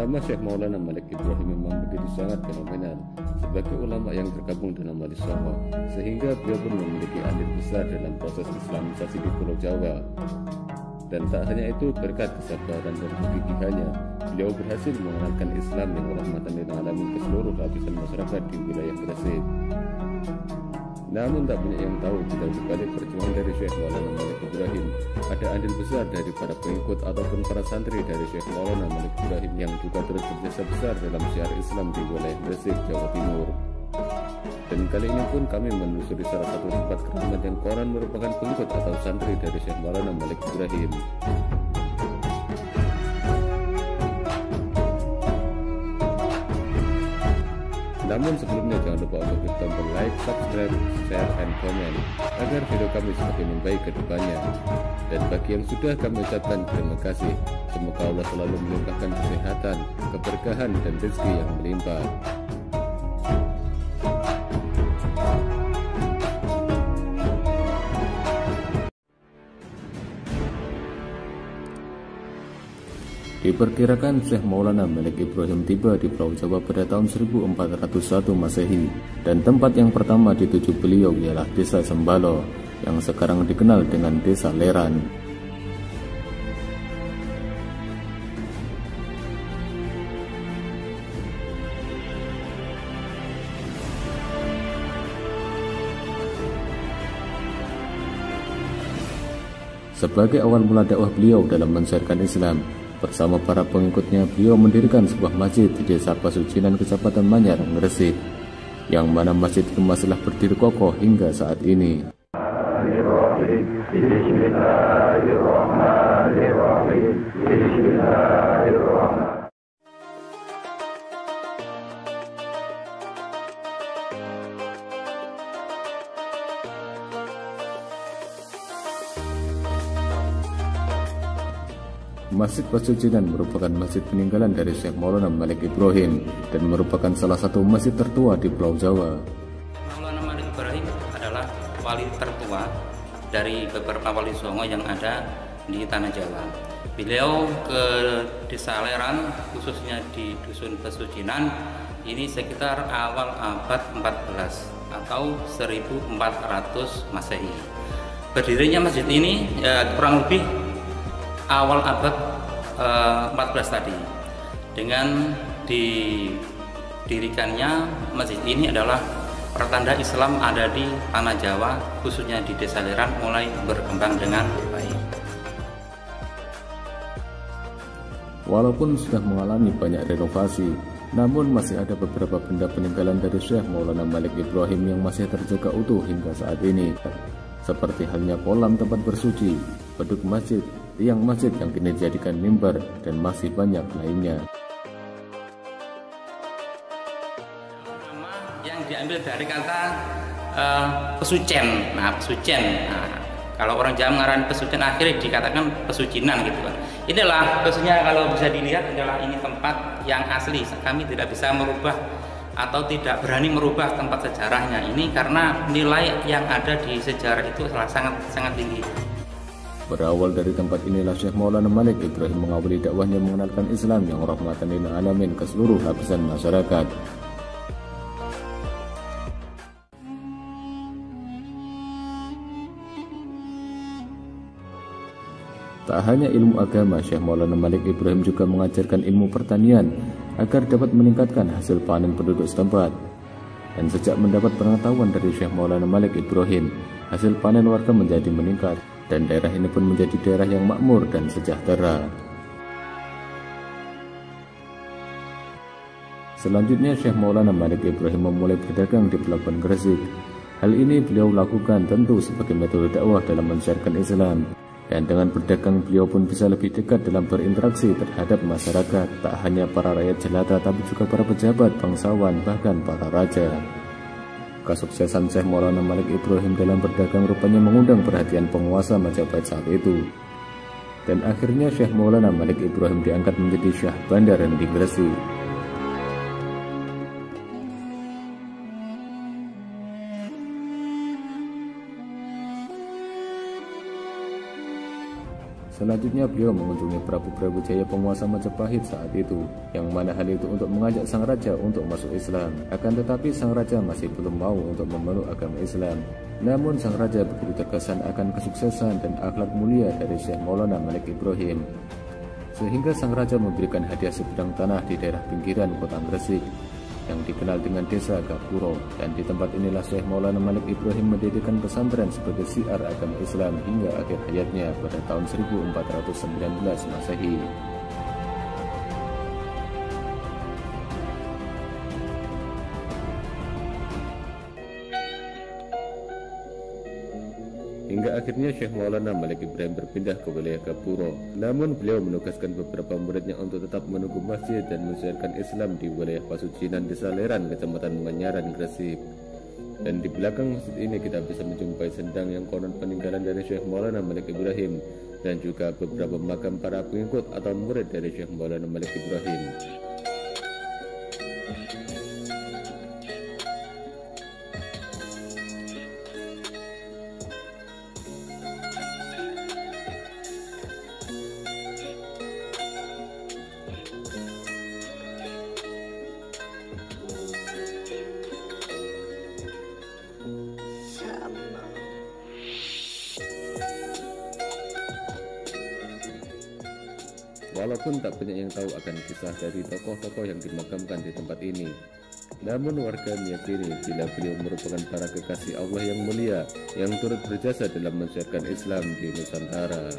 Nama Syekh Maulana Malik Ibrahim memang begitu sangat fenomenal sebagai ulama yang tergabung dalam Wali Songo, sehingga beliau pun memiliki andil besar dalam proses Islamisasi di Pulau Jawa. Dan tak hanya itu, berkat kesabaran dan kegigihannya, beliau berhasil mengenalkan Islam yang rahmatan lil alamin ke seluruh lapisan masyarakat di wilayah Gresik. Namun tak banyak yang tahu bila di balik perjuangan dari Syekh Maulana Malik Ibrahim ada andil besar dari para pengikut ataupun para santri dari Syekh Maulana Malik Ibrahim yang juga turut berjasa besar dalam syiar Islam di wilayah Gresik, Jawa Timur. Dan kali ini pun kami menelusuri salah satu tempat keramat yang konon merupakan pengikut atau santri dari Syekh Maulana Malik Ibrahim. Namun sebelumnya jangan lupa untuk klik tombol like, subscribe, share, and comment agar video kami semakin membaik ke depannya. Dan bagi yang sudah, kami ucapkan terima kasih. Semoga Allah selalu melimpahkan kesehatan, keberkahan, dan rezeki yang melimpah. Diperkirakan Syekh Maulana Malik Ibrahim tiba di Pulau Jawa pada tahun 1401 Masehi, dan tempat yang pertama dituju beliau ialah Desa Sembalo yang sekarang dikenal dengan Desa Leran. Sebagai awal mula dakwah beliau dalam mensiarkan Islam, bersama para pengikutnya beliau mendirikan sebuah masjid di Desa Pasucinan, Kecamatan Manyar, Gresik, yang mana masjid itu masihlah berdiri kokoh hingga saat ini. Masjid Pasucinan merupakan masjid peninggalan dari Syekh Maulana Malik Ibrahim dan merupakan salah satu masjid tertua di Pulau Jawa. Maulana Malik Ibrahim adalah wali tertua dari beberapa wali songo yang ada di Tanah Jawa. Beliau ke Desa Leran, khususnya di Dusun Pasucinan, ini sekitar awal abad 14 atau 1400 Masehi. Berdirinya masjid ini kurang lebih awal abad 14 tadi. Dengan didirikannya masjid ini adalah pertanda Islam ada di Tanah Jawa, khususnya di Desa Leran, mulai berkembang dengan baik. Walaupun sudah mengalami banyak renovasi, namun masih ada beberapa benda peninggalan dari Syekh Maulana Malik Ibrahim yang masih terjaga utuh hingga saat ini, seperti halnya kolam tempat bersuci, beduk masjid, tiang masjid yang kini dijadikan mimbar, dan masih banyak lainnya. Nama yang diambil dari kata pesucen. Nah, pesucen. Nah, kalau orang Jawa mengarani pesucen, akhirnya dikatakan pesucinan gitu kan. Inilah khususnya kalau bisa dilihat adalah ini tempat yang asli. Kami tidak bisa merubah atau tidak berani merubah tempat sejarahnya ini karena nilai yang ada di sejarah itu sangat tinggi. Berawal dari tempat inilah Syekh Maulana Malik Ibrahim mengawali dakwahnya mengenalkan Islam yang rahmatan lil alamin ke seluruh lapisan masyarakat. Tak hanya ilmu agama, Syekh Maulana Malik Ibrahim juga mengajarkan ilmu pertanian agar dapat meningkatkan hasil panen penduduk setempat. Dan sejak mendapat pengetahuan dari Syekh Maulana Malik Ibrahim, hasil panen warga menjadi meningkat, dan daerah ini pun menjadi daerah yang makmur dan sejahtera. Selanjutnya Syekh Maulana Malik Ibrahim memulai berdagang di Pelabuhan Gresik. Hal ini beliau lakukan tentu sebagai metode dakwah dalam mensiarkan Islam. Dan dengan berdagang beliau pun bisa lebih dekat dalam berinteraksi terhadap masyarakat, tak hanya para rakyat jelata tapi juga para pejabat, bangsawan, bahkan para raja. Kesuksesan Syekh Maulana Malik Ibrahim dalam berdagang rupanya mengundang perhatian penguasa Majapahit saat itu. Dan akhirnya Syekh Maulana Malik Ibrahim diangkat menjadi Syah Bandar di Gresik. Selanjutnya beliau mengunjungi Prabu Brawijaya, penguasa Majapahit saat itu, yang mana hal itu untuk mengajak sang raja untuk masuk Islam. Akan tetapi sang raja masih belum mau untuk memeluk agama Islam. Namun sang raja begitu terkesan akan kesuksesan dan akhlak mulia dari Syekh Maulana Malik Ibrahim, sehingga sang raja memberikan hadiah sebidang tanah di daerah pinggiran kota Gresik yang dikenal dengan desa Gapuro, dan di tempat inilah Syekh Maulana Malik Ibrahim mendirikan pesantren sebagai syiar agama Islam hingga akhir hayatnya pada tahun 1419 Masehi. Hingga akhirnya Syekh Maulana Malik Ibrahim berpindah ke wilayah Gapuro. Namun beliau menugaskan beberapa muridnya untuk tetap menunggu masjid dan mensiarkan Islam di wilayah Pasucinan, Desa Leran, Kecamatan Manyaran, Gresik. Dan di belakang masjid ini kita bisa menjumpai sendang yang konon peninggalan dari Syekh Maulana Malik Ibrahim, dan juga beberapa makam para pengikut atau murid dari Syekh Maulana Malik Ibrahim. Walaupun tak banyak yang tahu akan kisah dari tokoh-tokoh yang dimakamkan di tempat ini, namun warga meyakini bila beliau merupakan para kekasih Allah yang mulia yang turut berjasa dalam mensiarkan Islam di Nusantara.